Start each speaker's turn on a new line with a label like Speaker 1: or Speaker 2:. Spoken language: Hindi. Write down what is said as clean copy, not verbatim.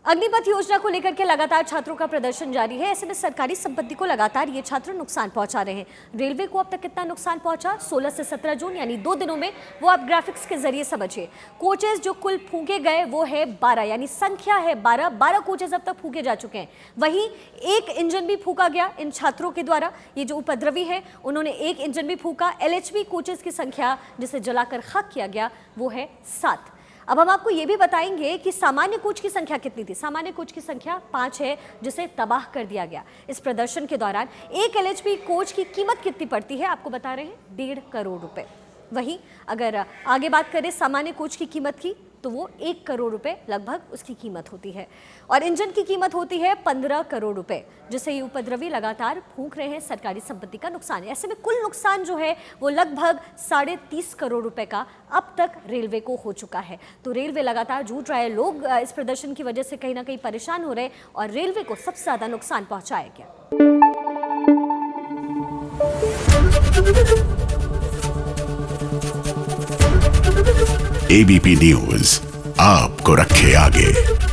Speaker 1: अग्निपथ योजना को लेकर के लगातार छात्रों का प्रदर्शन जारी है। ऐसे में सरकारी संपत्ति को लगातार ये छात्र नुकसान पहुंचा रहे हैं। रेलवे को अब तक कितना नुकसान पहुंचा, 16 से 17 जून यानी 2 दिनों में, वो आप ग्राफिक्स के जरिए समझिए। कोचेस जो कुल फूंके गए वो है 12, यानी संख्या है 12 कोचेस अब तक फूंके जा चुके हैं। वहीं एक इंजन भी फूंका गया इन छात्रों के द्वारा। ये जो उपद्रवी है उन्होंने एक इंजन भी फूंका। LHB कोचेस की संख्या जिसे जलाकर खाक किया गया वो है 7। अब हम आपको ये भी बताएंगे कि सामान्य कोच की संख्या कितनी थी। सामान्य कोच की संख्या 5 है जिसे तबाह कर दिया गया। इस प्रदर्शन के दौरान एक LHB कोच की कीमत कितनी पड़ती है आपको बता रहे हैं, 1.5 करोड़ रुपए। वहीं अगर आगे बात करें सामान्य कोच की कीमत की तो वो 1 करोड़ रुपए लगभग उसकी कीमत होती है और इंजन की कीमत होती है 15 करोड़ रुपए, जिसे ये उपद्रवी लगातार फूंक रहे हैं सरकारी संपत्ति का नुकसान है। ऐसे में कुल नुकसान जो है वो लगभग 30.5 करोड़ रुपए का अब तक रेलवे को हो चुका है। तो रेलवे लगातार जूझ रहा है। लोग इस प्रदर्शन की वजह से कहीं ना कहीं परेशान हो रहे हैं और रेलवे को सबसे ज्यादा नुकसान पहुंचाया गया।
Speaker 2: ABP न्यूज आपको रखे आगे।